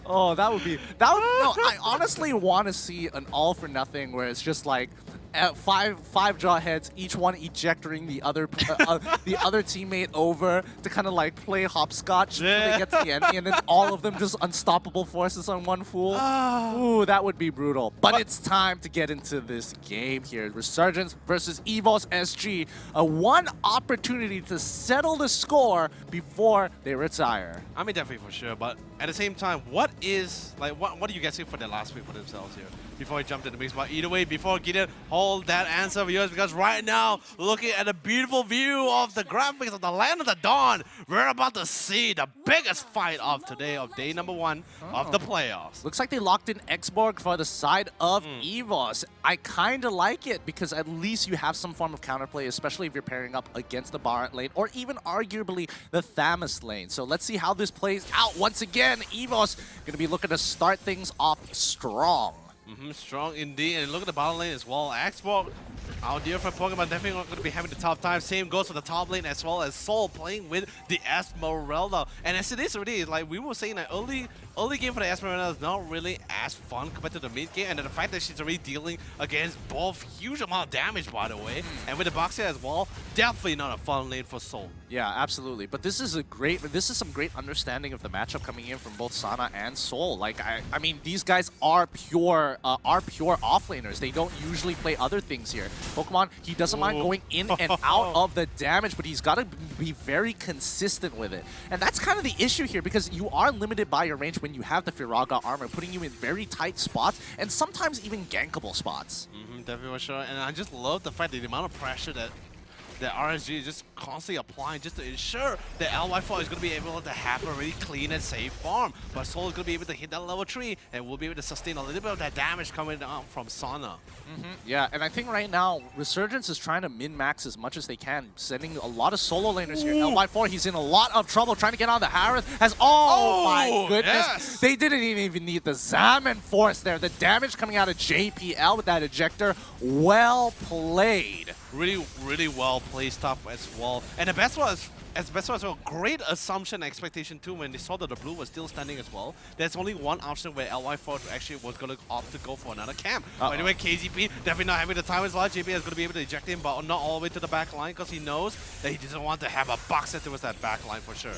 Oh, that would no, I honestly want to see an all for nothing where it's just like five draw heads, each one ejecting the other teammate over to kind of like play hopscotch until they get to the enemy, and then all of them just unstoppable forces on one fool. Ooh, that would be brutal. But it's time to get into this game here. Resurgence versus EVOS SG. One opportunity to settle the score before they retire. I mean, definitely for sure. But at the same time, what do you guys think for their last pick for themselves here? Before we jump into the mix, but either way, before Gideon, hold that answer of yours, because right now, looking at a beautiful view of the graphics of the Land of the Dawn, we're about to see the biggest fight of today, of day number 1 of the playoffs. Looks like they locked in Xborg for the side of EVOS. I kind of like it because at least you have some form of counterplay, especially if you're pairing up against the Baron lane or even arguably the Thamus lane. So let's see how this plays out. Once again, EVOS going to be looking to start things off strong. Strong indeed, and look at the bottom lane as well. Xbox, our dear friend Pokemon, definitely not going to be having the tough time. Same goes for the top lane as well as Soul playing with the Esmeralda. And as it is already, like we were saying, that early game for the Esmeralda is not really as fun compared to the mid game, and the fact that she's already dealing against both huge amount of damage, by the way, and with the Boxer as well, definitely not a fun lane for Soul. Yeah, absolutely. But this is some great understanding of the matchup coming in from both Sana and Soul. Like I mean, these guys are pure offlaners. They don't usually play other things here. Pokemon, he doesn't mind going in and out of the damage, but he's got to be very consistent with it. And that's kind of the issue here, because you are limited by your range when you have the Firaga armor, putting you in very tight spots and sometimes even gankable spots. Definitely for sure. And I just love the fact that the amount of pressure that RSG is just constantly applying just to ensure that LY4 is going to be able to have a really clean and safe farm. But Soul is going to be able to hit that level 3 and will be able to sustain a little bit of that damage coming out from Sana. Yeah, and I think right now, Resurgence is trying to min-max as much as they can, sending a lot of solo laners here. LY4, he's in a lot of trouble trying to get on the Harith. Oh my goodness. Yes. They didn't even need the Zaman Force there. The damage coming out of JPL with that ejector, well played. Really well played stuff as well. And the best was well, great assumption expectation too when they saw that the blue was still standing as well. There's only one option where LY4 actually was going to opt to go for another camp. But anyway, KZP definitely not having the time as well. JP is going to be able to eject him, but not all the way to the back line because he knows that he doesn't want to have a boxer towards that back line for sure.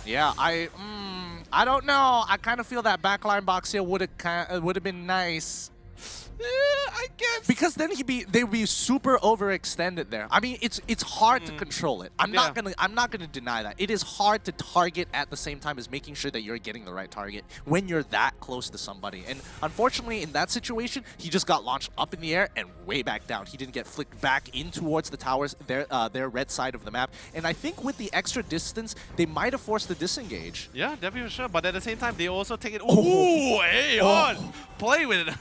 Yeah, I don't know. I kind of feel that backline box here would have been nice. I guess. Because then they would be super overextended there. I mean, it's hard to control it. I'm not gonna deny that. It is hard to target at the same time as making sure that you're getting the right target when you're that close to somebody. And unfortunately, in that situation, he just got launched up in the air and way back down. He didn't get flicked back in towards the towers, their red side of the map. And I think with the extra distance, they might have forced the disengage. Yeah, definitely for sure. But at the same time, they also take it. Ooh, hey, on! Play with it.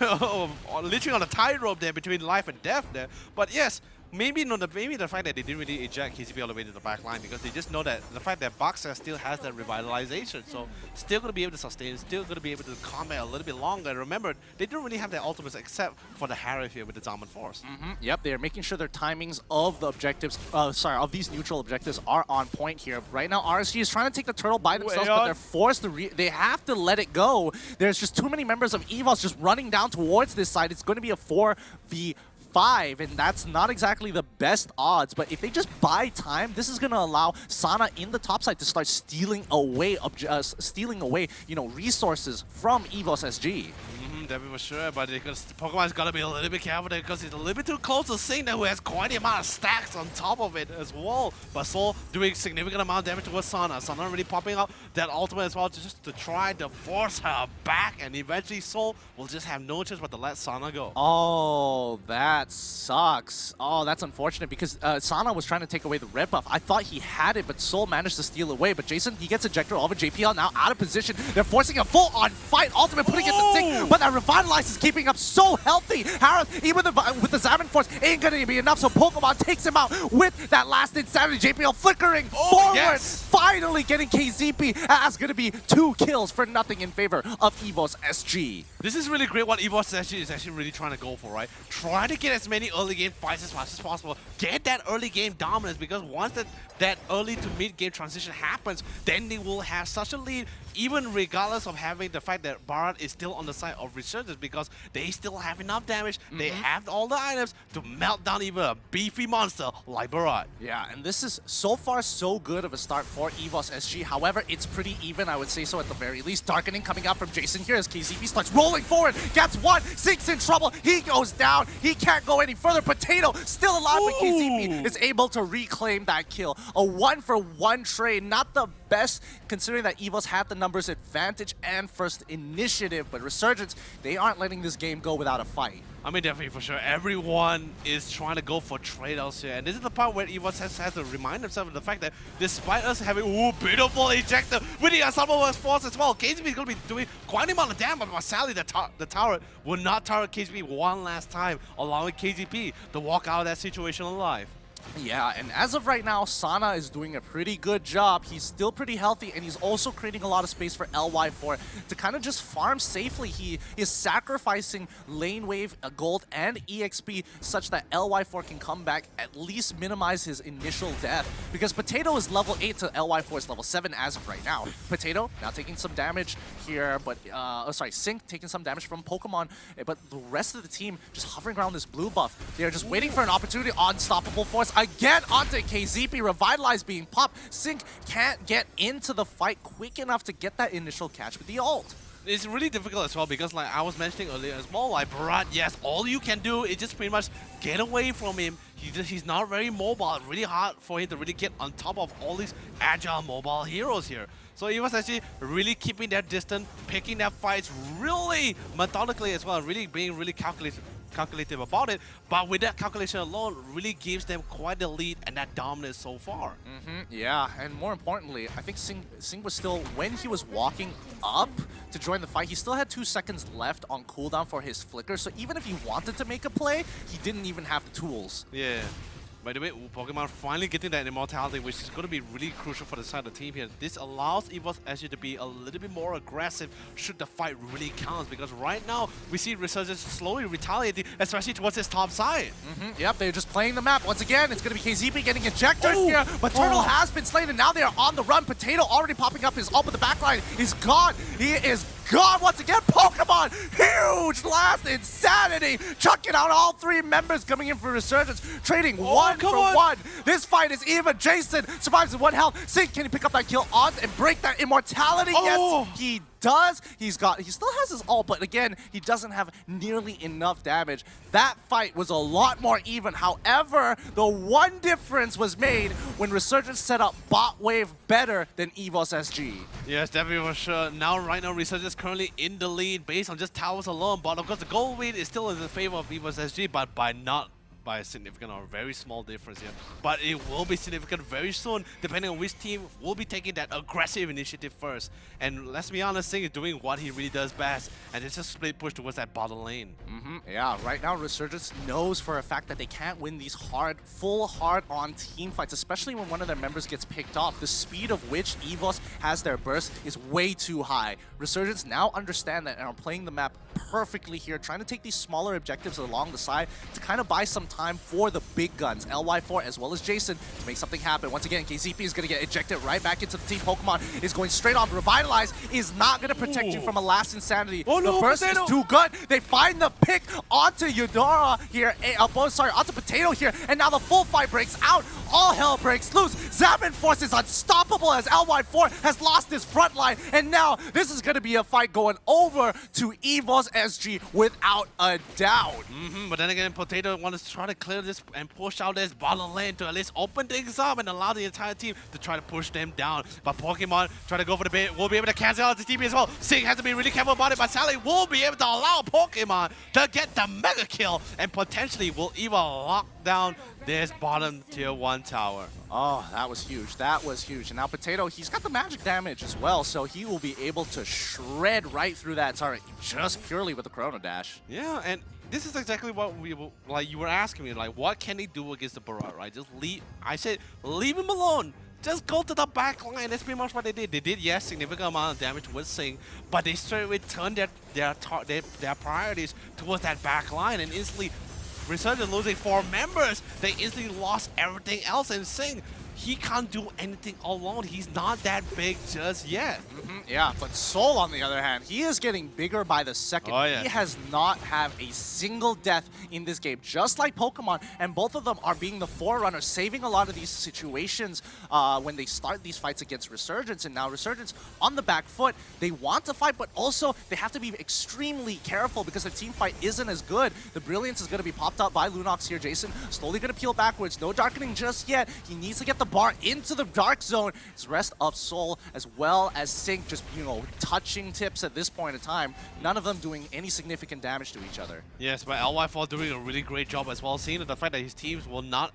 Literally on a tightrope there between life and death there. But yes, maybe the fact that they didn't really eject KCP all the way to the back line, because they just know that the fact that Boxer still has that revitalization, so still going to be able to sustain, still going to be able to combat a little bit longer. And remember, they don't really have their ultimates except for the Harith here with the Zaman Force. Yep, they're making sure their timings of the objectives, of these neutral objectives are on point here. Right now, RSG is trying to take the turtle by themselves, but they're forced to they have to let it go. There's just too many members of EVOS just running down towards this side. It's going to be a 4v5, and that's not exactly the best odds. But if they just buy time, this is going to allow Sana in the top side to start stealing away, resources from EVOS SG. Definitely for sure, but Pokemon's got to be a little bit careful there because he's a little bit too close to Singh, who has quite the amount of stacks on top of it as well. But Soul doing significant amount of damage towards Sana. Sana really popping up that ultimate as well just to try to force her back, and eventually Soul will just have no choice but to let Sana go. Oh, that sucks. Oh, that's unfortunate because Sana was trying to take away the red buff. I thought he had it, but Soul managed to steal away. But Jason, he gets ejected over JPL, now out of position. They're forcing a full-on fight, ultimate putting it to sink, but that Revitalize is keeping up so healthy. Harith, even with the Zaman Force, ain't gonna be enough, so Pokemon takes him out with that last Insanity. JPL flickering forward, finally getting KZP. That's gonna be 2 kills for nothing in favor of EVOS SG. This is really great what EVOS SG is actually really trying to go for, right? Try to get as many early game fights as fast as possible. Get that early game dominance, because once that early to mid game transition happens, then they will have such a lead. even regardless of having the fact that Barat is still on the side of Resurgence, because they still have enough damage, they have all the items to melt down even a beefy monster like Barat. Yeah, and this is so far so good of a start for EVOS SG. However, it's pretty even, I would say so at the very least. Darkening coming out from Jason here as KZP starts rolling forward, gets one, Sink's in trouble, he goes down, he can't go any further. Potato still alive, but KZP is able to reclaim that kill. A 1-for-1 trade, not the best considering that EVOS had the numbers advantage and first initiative, but Resurgence, they aren't letting this game go without a fight. I mean, definitely for sure. Everyone is trying to go for trade-outs here. And this is the part where EVOS has to remind themselves of the fact that despite us having, beautiful ejector with the Unstoppable Force as well, KZP is going to be doing quite an amount of damage, but sadly the tower will not target KZP one last time, allowing KZP to walk out of that situation alive. Yeah, and as of right now, Sana is doing a pretty good job. He's still pretty healthy, and he's also creating a lot of space for LY4 to kind of just farm safely. He is sacrificing lane wave, gold, and EXP such that LY4 can come back, at least minimize his initial death. Because Potato is level 8 to LY4 is level 7 as of right now. Potato now taking some damage here, but, Sink taking some damage from Pokemon, but the rest of the team just hovering around this blue buff. They're just waiting for an opportunity. Unstoppable Force again onto KZP, Revitalize being popped. Sink can't get into the fight quick enough to get that initial catch with the ult. It's really difficult as well because, like I was mentioning earlier as well, like Barat, yes, all you can do is just pretty much get away from him. He's not very mobile. It's really hard for him to really get on top of all these agile mobile heroes here. So he was actually really keeping that distance, picking that fights really methodically as well, really being really calculative about it, but with that calculation alone really gives them quite the lead and that dominance so far. Yeah, and more importantly, I think Sing was still, when he was walking up to join the fight, he still had 2 seconds left on cooldown for his flicker, so even if he wanted to make a play, he didn't even have the tools. Yeah. By the way, Pokemon finally getting that immortality, which is going to be really crucial for the side of the team here. This allows EVOS actually to be a little bit more aggressive should the fight really count, because right now we see Resurgence slowly retaliating, especially towards his top side. Yep, they're just playing the map. Once again, it's going to be KZP getting ejected here, but Turtle has been slain, and now they are on the run. Potato already popping up his ult, but the backline is gone. He is gone once again. Pokemon, huge last insanity, chucking out all 3 members coming in for Resurgence, trading 1 for 1. This fight is even. Jason survives with 1 health. Sink, can he pick up that kill on and break that immortality? Yes, he does. He still has his ult, but again, he doesn't have nearly enough damage. That fight was a lot more even. However, the one difference was made when Resurgence set up bot wave better than EVOS SG. Yes, definitely for sure. Right now, Resurgence currently in the lead based on just towers alone, but of course the gold lead is still in the favor of EVOS SG, but by a significant or very small difference here. But it will be significant very soon, depending on which team will be taking that aggressive initiative first. And let's be honest, Sing is doing what he really does best, and it's just split push towards that bottom lane. Yeah, right now Resurgence knows for a fact that they can't win these full hard-on team fights, especially when one of their members gets picked off. The speed of which EVOS has their burst is way too high. Resurgence now understand that and are playing the map perfectly here, trying to take these smaller objectives along the side to kind of buy some time for the big guns, LY4 as well as Jason, to make something happen. Once again, KZP is going to get ejected right back into the team. Pokemon is going straight on. Revitalize is not going to protect you from a last insanity. The burst is too good. They find the pick onto Eudora here, onto Potato here, and now the full fight breaks out. All hell breaks loose. Zaman Force is unstoppable as LY4 has lost his front line, and now this is going to be a fight going over to EVOS SG without a doubt. But then again, Potato wants to try to clear this and push out this bottom lane to at least open things up and allow the entire team to try to push them down. But Pokemon try to go for the bait, will be able to cancel out the TP as well. Sing has to be really careful about it, but Sally will be able to allow Pokemon to get the mega kill and potentially will even lock down this bottom tier 1 tower. Oh, that was huge. That was huge. And now Potato, he's got the magic damage as well, so he will be able to shred right through that turret just purely with the Chrono Dash. Yeah, and this is exactly what you were asking me, like, what can he do against the Barat, right? Just leave. I said, leave him alone. Just go to the back line. That's pretty much what they did. They did, yes, significant amount of damage with Sing, but they straight away turned their priorities towards that back line, and instantly Resurgence losing 4 members, they instantly lost everything else. And Sing, he can't do anything alone. He's not that big just yet. Yeah, but Soul, on the other hand, he is getting bigger by the second. Oh, yeah. He has not had a single death in this game, just like Pokemon, and both of them are being the forerunner, saving a lot of these situations when they start these fights against Resurgence. And now Resurgence on the back foot, they want to fight, but also they have to be extremely careful because the team fight isn't as good. The Brilliance is going to be popped up by Lunox here. Jason slowly going to peel backwards. No darkening just yet. He needs to get the bar into the dark zone. His rest of Soul as well as Sync just, you know, touching tips at this point in time. None of them doing any significant damage to each other. Yes, but LY4 doing a really great job as well, seeing the fact that his teams will not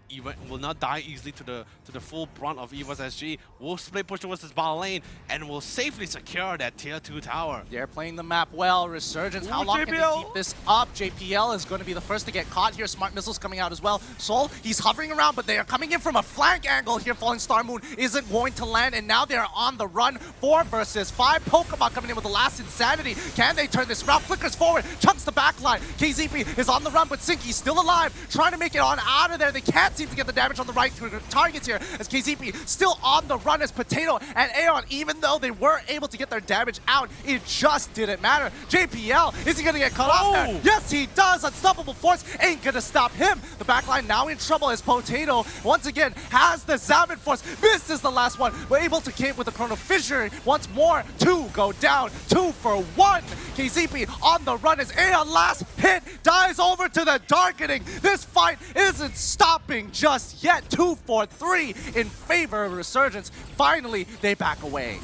die easily to the full brunt of EVOS SG. Will split push towards this bottom lane and will safely secure that tier 2 tower. They're playing the map well. Resurgence, how long can they keep this up? JPL is going to be the first to get caught here. Smart missiles coming out as well. Soul, he's hovering around, but they are coming in from a flank angle here. Falling Star Moon isn't going to land, and now they're on the run. 4 versus 5. Pokemon coming in with the last insanity. Can they turn this route? Flickers forward, chunks the backline. KZP is on the run, but Sinky's still alive, trying to make it on out of there. They can't seem to get the damage on the right targets here, as KZP still on the run as Potato and Aeon, even though they were able to get their damage out, it just didn't matter. JPL, is he gonna get cut off there? Yes, he does. Unstoppable Force ain't gonna stop him. The backline now in trouble as Potato once again has the Salmon Force. Misses the last one. We're able to cape with the Chrono Fissure once more. 2 go down, 2 for 1. KZP on the run as Aeon last hit dies over to the Darkening. This fight isn't stopping just yet. 2 for 3 in favor of Resurgence. Finally, they back away.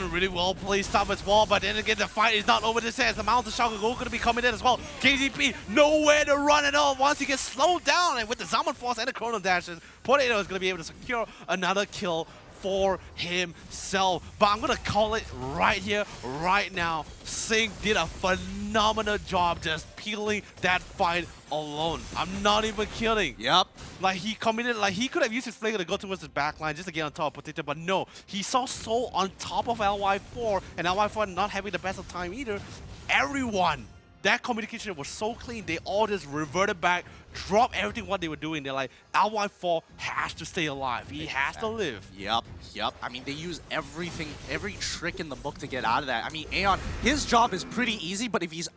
Really well played stop as well, but then again, the fight is not over this as the Mountain Shock is going to be coming in as well. KZP nowhere to run at all once he gets slowed down, and with the Salmon Force and the Chrono Dashes, Potato is going to be able to secure another kill for himself. But I'm going to call it right here, right now. Sync did a phenomenal job just peeling that fight alone. I'm not even kidding. Yep. Like, he committed, like, he could have used his flanker to go towards his backline just to get on top of Potato, but no. He saw Soul on top of LY4, and LY4 not having the best of time either. Everyone, that communication was so clean, they all just reverted back, dropped everything what they were doing. They're like, LY4 has to stay alive. He has to live. Yep. I mean, they use everything, every trick in the book to get out of that. I mean, Aeon, his job is pretty easy, but if he's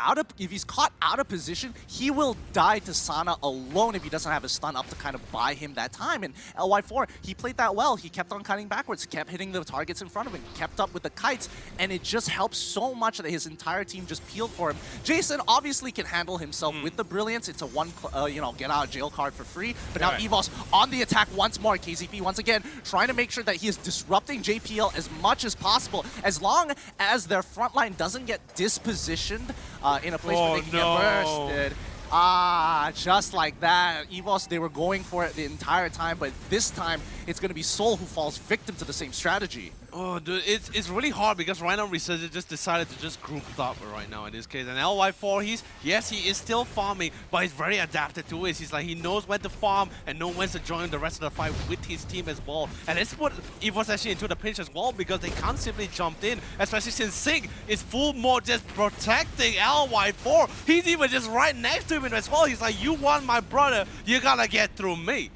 caught out of position, he will die to Sana alone if he doesn't have a stun up to kind of buy him that time. And LY4, he played that well. He kept on cutting backwards, kept hitting the targets in front of him, kept up with the kites, and it just helps so much that his entire team just peeled for him. Jason obviously can handle himself with the Brilliance. It's a get out of jail card for free. But now EVOS on the attack once more. KZP once again trying to make sure that he is disrupting JPL as much as possible. As long as their front line doesn't get dispositioned in a place where they can get bursted. Just like that. EVOS, they were going for it the entire time, but this time it's going to be Soul who falls victim to the same strategy. Oh, dude, it's really hard because right now Resurgence just decided to just group up right now in this case. And LY4, yes, he is still farming, but he's very adapted to it. He's like, he knows when to farm and knows when to join the rest of the fight with his team as well. And it's put EVOS actually into the pinch as well because they can't simply jump in, especially since Sync is full mode just protecting LY4. He's even just right next to him as well. He's like, you want my brother, you gotta get through me.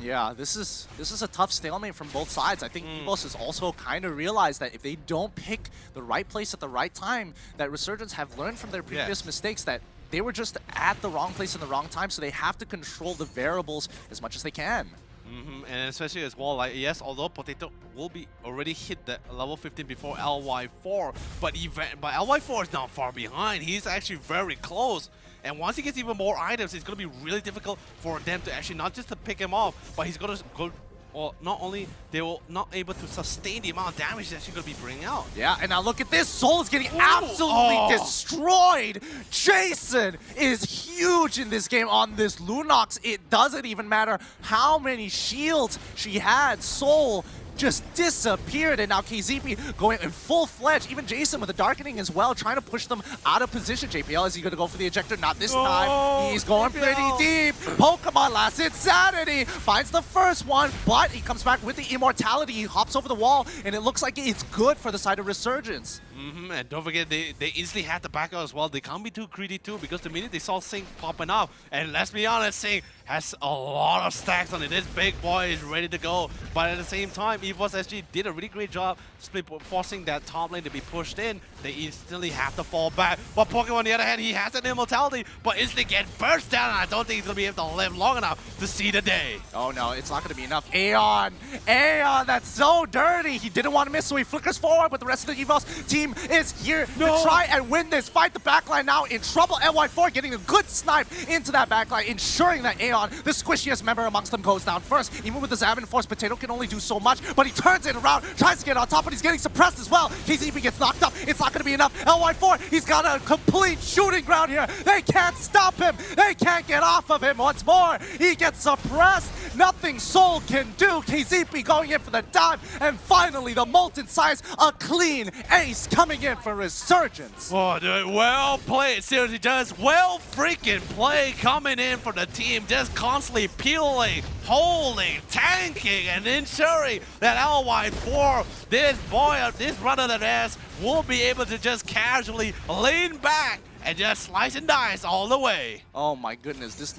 Yeah, this is a tough stalemate from both sides. I think EVOS has also kind of realized that if they don't pick the right place at the right time, that Resurgence have learned from their previous mistakes that they were just at the wrong place in the wrong time, so they have to control the variables as much as they can. And especially as well, like, yes, although Potato will be already hit the level 15 before LY4, but LY4 is not far behind. He's actually very close. And once he gets even more items, it's going to be really difficult for them to actually not just to pick him off, but he's going to go. Or not only they will not able to sustain the amount of damage that she's going to be bringing out. Yeah, and now look at this. Soul is getting absolutely destroyed. Jason is huge in this game on this Lunox. It doesn't even matter how many shields she had. Soul just disappeared, and now KZP going in full-fledged. Even Jason with the Darkening as well, trying to push them out of position. JPL, is he going to go for the ejector? Not this time. He's going pretty deep. Pokemon Last Insanity finds the first one, but he comes back with the immortality. He hops over the wall, and it looks like it's good for the side of Resurgence. And don't forget, they instantly had the backup as well. They can't be too greedy too, because the minute they saw Sing popping up, and let's be honest, Sing has a lot of stacks on it. This big boy is ready to go. But at the same time, EVOS SG did a really great job forcing that top lane to be pushed in. They instantly have to fall back. But Pokemon, on the other hand, he has an immortality, but instantly get burst down, and I don't think he's going to be able to live long enough to see the day. Oh no, it's not going to be enough. Aeon, that's so dirty. He didn't want to miss, so he flickers forward, but the rest of the EVOS team is here to try and win this fight. The backline now in trouble. MY4 getting a good snipe into that backline, ensuring that Aeon, the squishiest member amongst them, goes down first. Even with the Zab and Force, Potato can only do so much, but he turns it around, tries to get on top, but he's getting suppressed as well. KZP gets knocked up. It's not going to be enough. LY4, he's got a complete shooting ground here. They can't stop him. They can't get off of him once more. He gets suppressed. Nothing Soul can do. KZP going in for the dive, and finally the Molten Size, a clean ace coming in for Resurgence. Oh, dude, well played. Seriously, just well freaking play coming in for the team. Just constantly peeling, holding, tanking, and ensuring that LY4, this boy, this brother that ass, will be able to just casually lean back and just slice and dice all the way. Oh my goodness, this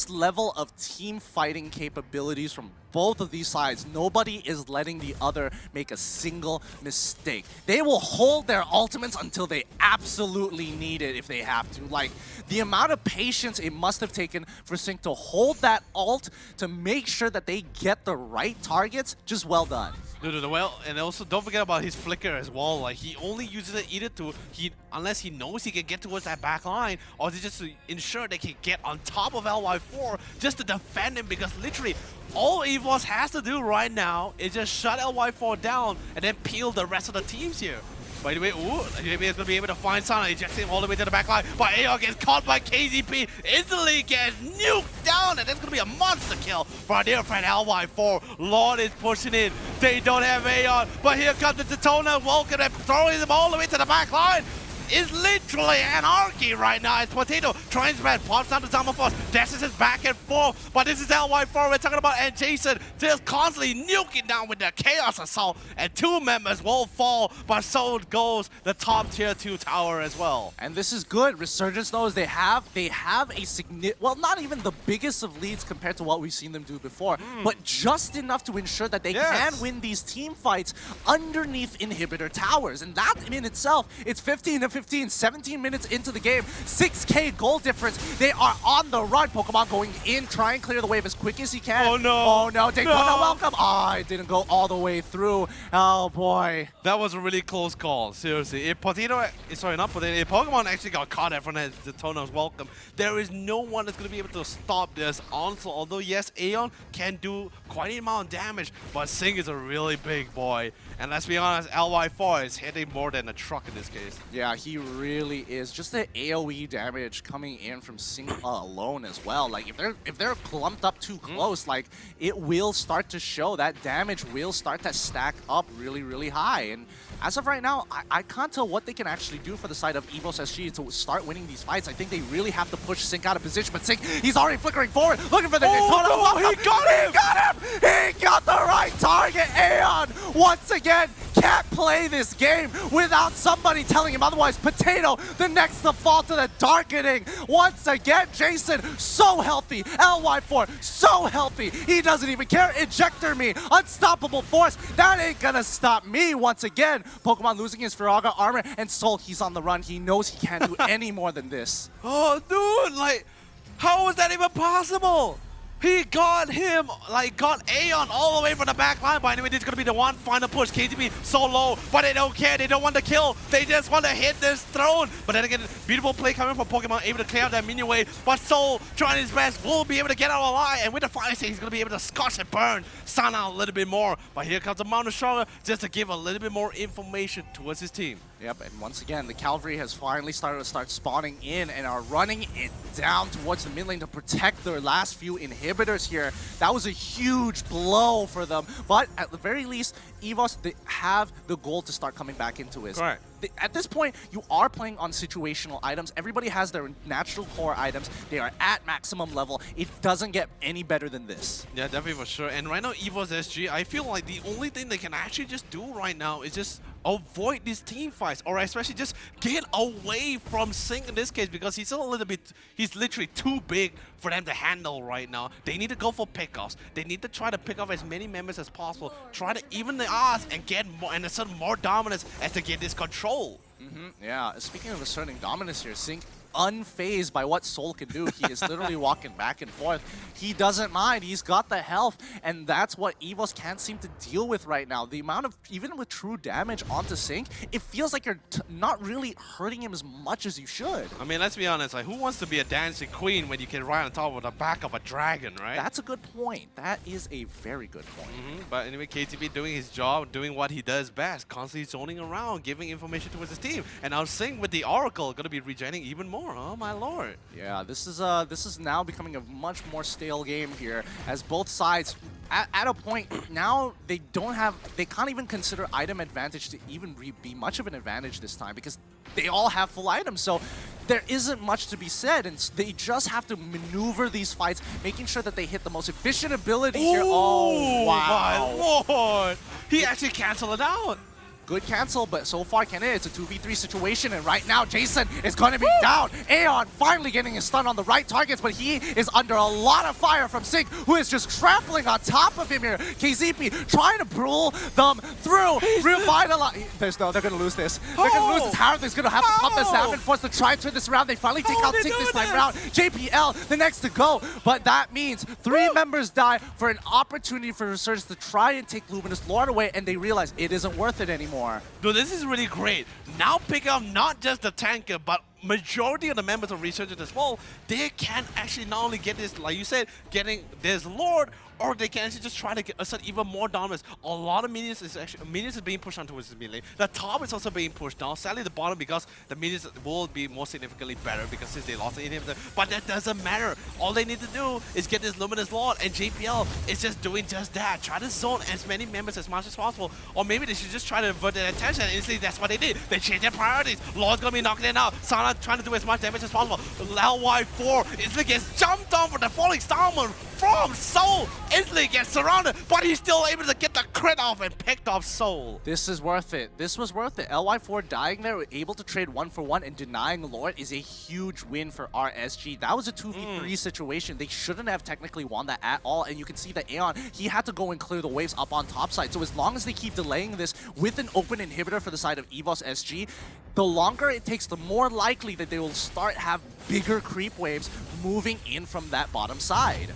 level of team fighting capabilities from both of these sides, nobody is letting the other make a single mistake. They will hold their ultimates until they absolutely need it if they have to. Like, the amount of patience it must have taken for Sync to hold that ult to make sure that they get the right targets, just well done. Well, and also don't forget about his flicker as well. Like, he only uses it either unless he knows he can get towards that back line, or just to ensure they can get on top of LY4 just to defend him, because literally all EVOS has to do right now is just shut LY4 down and then peel the rest of the teams here. By the way, JB is going to be able to find Sana, ejects him all the way to the back line, but Aeon gets caught by KZP, instantly gets nuked down, and that's going to be a monster kill for our dear friend LY4. Lord is pushing in, they don't have Aeon, but here comes the Detona, Vulcan, and throwing them all the way to the back line. Is literally anarchy right now. It's Potato trying to spread, pops down to Summer Force, dashes his back and forth, but this is LY4 we're talking about, and Jason just constantly nuking down with the Chaos Assault, and two members will fall, but so goes the top tier 2 tower as well. And this is good. Resurgence knows they have a significant, well, not even the biggest of leads compared to what we've seen them do before, but just enough to ensure that they can win these team fights underneath inhibitor towers, and that in itself, it's 15 to 15, 17 minutes into the game, 6K goal difference. They are on the run. Pokemon going in, try and clear the wave as quick as he can. Oh no! Oh no! Daytona, welcome! Oh, it didn't go all the way through. Oh boy! That was a really close call. Seriously, if Potato, sorry, not Potato, if Pokemon actually got caught in front of Daytona's welcome, there is no one that's going to be able to stop this onslaught. Although yes, Aeon can do quite an amount of damage, but Sing is a really big boy. And let's be honest, LY4 is hitting more than a truck in this case. Yeah, he really is. Just the AoE damage coming in from Sing alone as well. Like, if they're clumped up too close, like, it will start to show. That damage will start to stack up really, really high. And as of right now, I can't tell what they can actually do for the side of EVOS SG to start winning these fights. I think they really have to push Sync out of position, but Sync, he's already flickering forward, looking for the Daytona. No, he got him! He got him! He got the right target! Aeon, once again, can't play this game without somebody telling him otherwise. Potato, the next to fall to the darkening. Once again, Jason, so healthy. LY4, so healthy. He doesn't even care. Ejector me, unstoppable force. That ain't gonna stop me once again. Pokemon losing his Firaga armor, and Soul, he's on the run. He knows he can't do any more than this. Oh, dude, like, how is that even possible? He got him, like, got Aeon all the way from the back line. But anyway, this is going to be the one final push. KTB so low, but they don't care. They don't want to kill. They just want to hit this throne. But then again, beautiful play coming from Pokemon, able to clear out that minion wave. But Soul, trying his best, will be able to get out alive. And with the fire state, he's going to be able to scorch and burn Sana a little bit more. But here comes the Mountain Stronger just to give a little bit more information towards his team. Yep, and once again, the cavalry has finally started to spawning in and are running it down towards the mid lane to protect their last few inhibitors here. That was a huge blow for them, but at the very least, EVOS, they have the goal to start coming back into it. Correct. At this point, you are playing on situational items. Everybody has their natural core items. They are at maximum level. It doesn't get any better than this. Yeah, definitely for sure. And right now, EVOS SG, I feel like the only thing they can actually just do right now is just avoid these team fights, or especially just get away from Sync in this case, because he's he's literally too big for them to handle right now. They need to go for pickoffs. They need to try to pick off as many members as possible, try to even the odds and get more and assert more dominance as they get this control. Yeah, speaking of asserting dominance here, Sync unfazed by what Soul can do. He is literally walking back and forth. He doesn't mind. He's got the health, and that's what EVOS can't seem to deal with right now. The amount of, even with true damage onto Sync, it feels like you're not really hurting him as much as you should. I mean, let's be honest, like, who wants to be a dancing queen when you can ride on top of the back of a dragon, right? That's a good point. That is a very good point. But anyway, KTB doing his job, doing what he does best, constantly zoning around, giving information towards his team. And now Sync with the Oracle, going to be regenerating even more. Oh my lord. Yeah, this is now becoming a much more stale game here, as both sides at a point now they can't even consider item advantage to even be much of an advantage this time, because they all have full items. So there isn't much to be said, and they just have to maneuver these fights, making sure that they hit the most efficient ability here. Oh, wow. My lord. He actually canceled it out. Good cancel, but so far, it's a 2v3 situation, and right now, Jason is going to be down. Aeon finally getting his stun on the right targets, but he is under a lot of fire from Sync, who is just trampling on top of him here. KZP trying to pull them through, revitalize. They're going to lose this. They're going to lose this. Harrow's going to have to pump this down and force to try and turn this around. They finally take out Sync this time around. JPL, the next to go, but that means 3 members die for an opportunity for Resurgence to try and take Luminous Lord away, and they realize it isn't worth it anymore. Dude, this is really great. Now pick up not just the tanker, but majority of the members of Resurgence as well. They can actually not only get this, like you said, getting this Lord, or they can actually just try to assert even more dominance. A lot of minions is being pushed onto his mid lane. The top is also being pushed down. Sadly, the bottom, because the minions will be more significantly better because since they lost the inhibitor. But that doesn't matter. All they need to do is get this Luminous Lord, and JPL is just doing just that. Try to zone as many members as much as possible. Or maybe they should just try to divert their attention, and instantly that's what they did. They changed their priorities. Lord's gonna be knocking it out. Sana trying to do as much damage as possible. LY4 instantly gets jumped on for the falling Starman from Soul. Instantly gets surrounded, but he's still able to get the crit off and picked off Soul. This is worth it. This was worth it. LY4 dying there, able to trade 1-for-1 and denying Lord is a huge win for RSG. That was a 2v3 situation. They shouldn't have technically won that at all, and you can see that Aeon, he had to go and clear the waves up on top side. So as long as they keep delaying this with an open inhibitor for the side of EVOS SG, the longer it takes, the more likely that they will start have bigger creep waves moving in from that bottom side.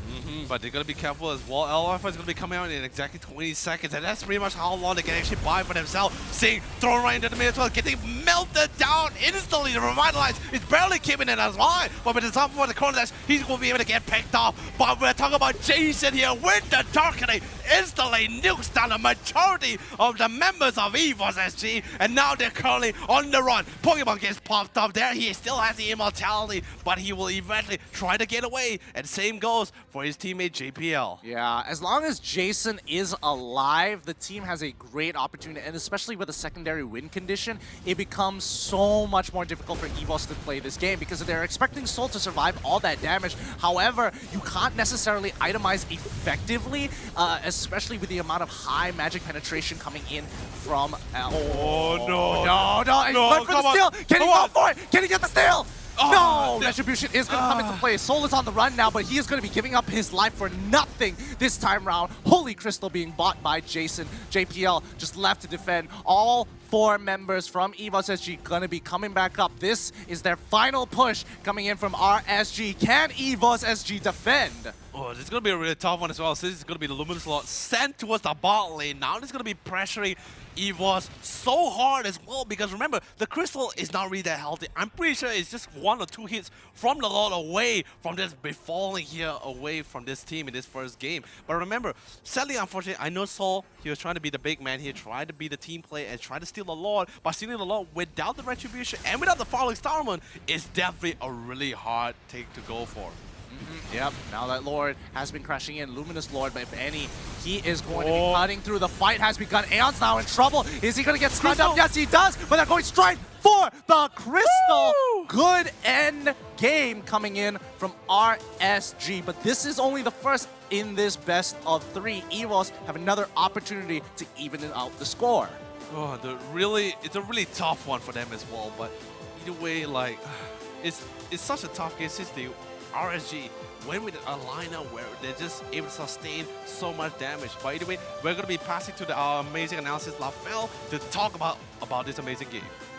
But they're going to be careful as well. LY4 is going to be coming out in exactly 20 seconds, and that's pretty much how long they can actually buy for themselves. Seeing thrown right into the mid as well, getting melted down instantly to revitalize. It's barely keeping it as well, but with the top for the corner dash, he's going to be able to get picked off. But we're talking about Jason here with the Darkening, instantly nukes down the majority of the members of EVOS SG, and now they're currently on the run. Pokemon gets popped up there. He still has the immortality, but he will eventually try to get away, and same goes for his teammate JPL. Yeah, as long as Jason is alive, the team has a great opportunity, and especially with a secondary win condition, it becomes so much more difficult for EVOS to play this game because they're expecting Soul to survive all that damage. However, you can't necessarily itemize effectively, especially with the amount of high magic penetration coming in from... Oh, no. No, he went for the steal! Can he go for it? Can he get the steal? No! Retribution is going to come into play. Soul is on the run now, but he is going to be giving up his life for nothing this time round. Holy Crystal being bought by Jason. JPL just left to defend. All 4 members from EVOS SG going to be coming back up. This is their final push coming in from RSG. Can EVOS SG defend? Oh, this is going to be a really tough one as well. So this is going to be the Luminous Lord sent towards the bot lane. Now this is going to be pressuring EVOS so hard as well, because remember, the Crystal is not really that healthy. I'm pretty sure it's just 1 or 2 hits from the Lord away from just befalling here away from this team in this first game. But remember, sadly, unfortunately, I know Soul, he was trying to be the big man here, tried to be the team player and try to steal the Lord, but stealing the Lord without the Retribution and without the Falling Starman is definitely a really hard take to go for. Yep, now that Lord has been crashing in, Luminous Lord, but if any, he is going to be cutting through. The fight has begun. Aeon's now in trouble. Is he going to get stunned up? Yes, he does, but they're going straight for the Crystal. Woo! Good end game coming in from RSG, but this is only the first in this best of 3. EVOS have another opportunity to even out the score. Oh, it's a really tough one for them as well. But either way, like, it's such a tough game since the RSG went with a lineup where they're just able to sustain so much damage. But either way, we're gonna be passing to our amazing analysis, LaFell, to talk about this amazing game.